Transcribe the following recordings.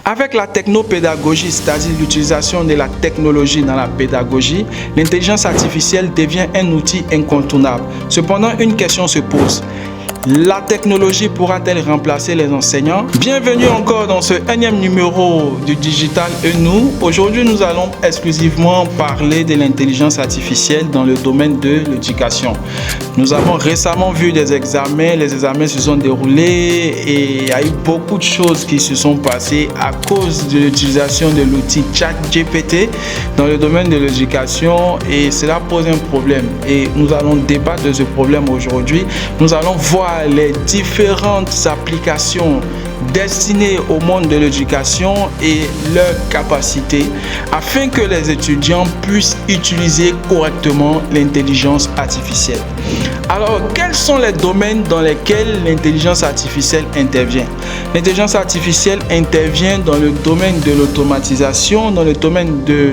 Avec la technopédagogie, c'est-à-dire l'utilisation de la technologie dans la pédagogie, l'intelligence artificielle devient un outil incontournable. Cependant, une question se pose. La technologie pourra-t-elle remplacer les enseignants? Bienvenue encore dans ce énième numéro du Digital et nous. Aujourd'hui, nous allons exclusivement parler de l'intelligence artificielle dans le domaine de l'éducation. Nous avons récemment vu des examens, les examens se sont déroulés et il y a eu beaucoup de choses qui se sont passées à cause de l'utilisation de l'outil ChatGPT dans le domaine de l'éducation et cela pose un problème. Et nous allons débattre de ce problème aujourd'hui. Nous allons voir les différentes applications destinées au monde de l'éducation et leurs capacités afin que les étudiants puissent utiliser correctement l'intelligence artificielle. Alors, quels sont les domaines dans lesquels l'intelligence artificielle intervient? L'intelligence artificielle intervient dans le domaine de l'automatisation, dans le domaine de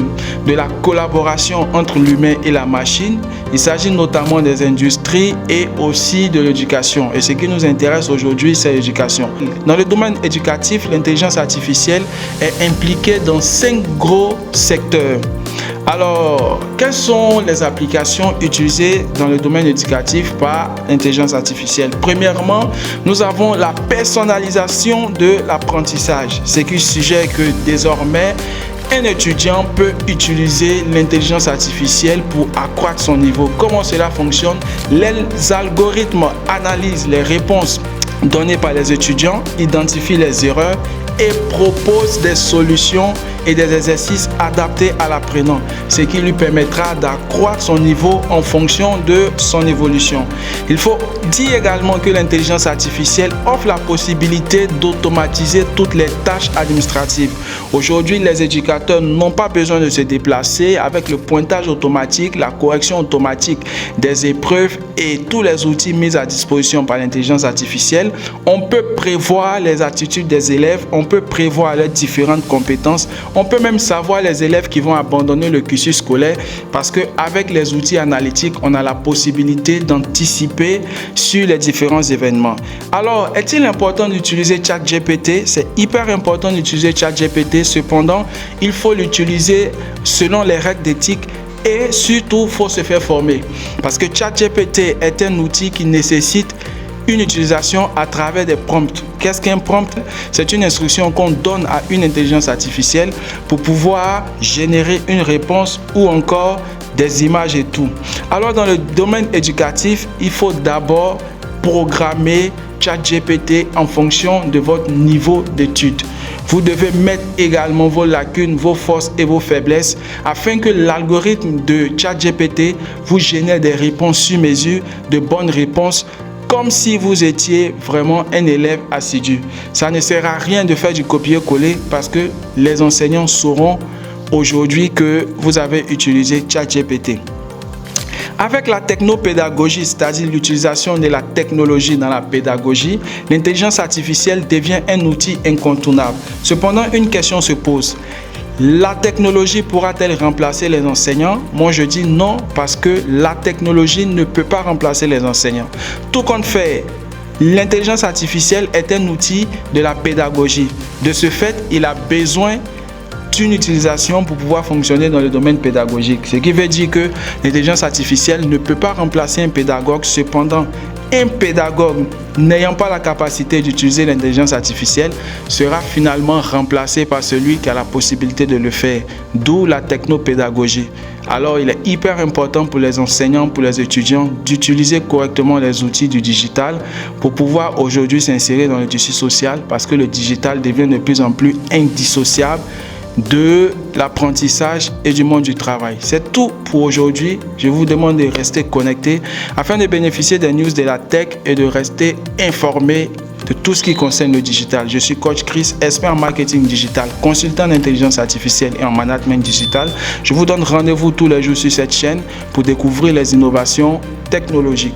la collaboration entre l'humain et la machine. Il s'agit notamment des industries et aussi de l'éducation. Et ce qui nous intéresse aujourd'hui, c'est l'éducation. Dans le domaine éducatif, l'intelligence artificielle est impliquée dans 5 gros secteurs. Alors, quelles sont les applications utilisées dans le domaine éducatif par l'intelligence artificielle? Premièrement, nous avons la personnalisation de l'apprentissage. C'est un sujet que désormais, un étudiant peut utiliser l'intelligence artificielle pour accroître son niveau. Comment cela fonctionne? Les algorithmes analysent les réponses données par les étudiants, identifient les erreurs et proposent des solutions et des exercices adaptés à l'apprenant, ce qui lui permettra d'accroître son niveau en fonction de son évolution. Il faut dire également que l'intelligence artificielle offre la possibilité d'automatiser toutes les tâches administratives. Aujourd'hui, les éducateurs n'ont pas besoin de se déplacer avec le pointage automatique, la correction automatique des épreuves et tous les outils mis à disposition par l'intelligence artificielle. On peut prévoir les attitudes des élèves, on peut prévoir leurs différentes compétences. On peut même savoir les élèves qui vont abandonner le cursus scolaire parce qu'avec les outils analytiques, on a la possibilité d'anticiper sur les différents événements. Alors, est-il important d'utiliser ChatGPT? C'est hyper important d'utiliser ChatGPT. Cependant, il faut l'utiliser selon les règles d'éthique. Et surtout, il faut se faire former parce que ChatGPT est un outil qui nécessite une utilisation à travers des prompts. Qu'est-ce qu'un prompt? C'est une instruction qu'on donne à une intelligence artificielle pour pouvoir générer une réponse ou encore des images et tout. Alors dans le domaine éducatif, il faut d'abord programmer ChatGPT en fonction de votre niveau d'étude. Vous devez mettre également vos lacunes, vos forces et vos faiblesses afin que l'algorithme de ChatGPT vous génère des réponses sur mesure, de bonnes réponses, comme si vous étiez vraiment un élève assidu. Ça ne sert à rien de faire du copier-coller parce que les enseignants sauront aujourd'hui que vous avez utilisé ChatGPT. Avec la technopédagogie, c'est-à-dire l'utilisation de la technologie dans la pédagogie, l'intelligence artificielle devient un outil incontournable. Cependant, une question se pose. La technologie pourra-t-elle remplacer les enseignants? Moi, je dis non parce que la technologie ne peut pas remplacer les enseignants. Tout compte fait, l'intelligence artificielle est un outil de la pédagogie. De ce fait, il a besoin d'une utilisation pour pouvoir fonctionner dans le domaine pédagogique. Ce qui veut dire que l'intelligence artificielle ne peut pas remplacer un pédagogue. Cependant, un pédagogue n'ayant pas la capacité d'utiliser l'intelligence artificielle sera finalement remplacé par celui qui a la possibilité de le faire, d'où la technopédagogie. Alors, il est hyper important pour les enseignants, pour les étudiants d'utiliser correctement les outils du digital pour pouvoir aujourd'hui s'insérer dans le tissu social parce que le digital devient de plus en plus indissociable de l'apprentissage et du monde du travail. C'est tout pour aujourd'hui. Je vous demande de rester connectés afin de bénéficier des news de la tech et de rester informé de tout ce qui concerne le digital. Je suis coach Chris, expert en marketing digital, consultant en intelligence artificielle et en management digital. Je vous donne rendez-vous tous les jours sur cette chaîne pour découvrir les innovations technologiques.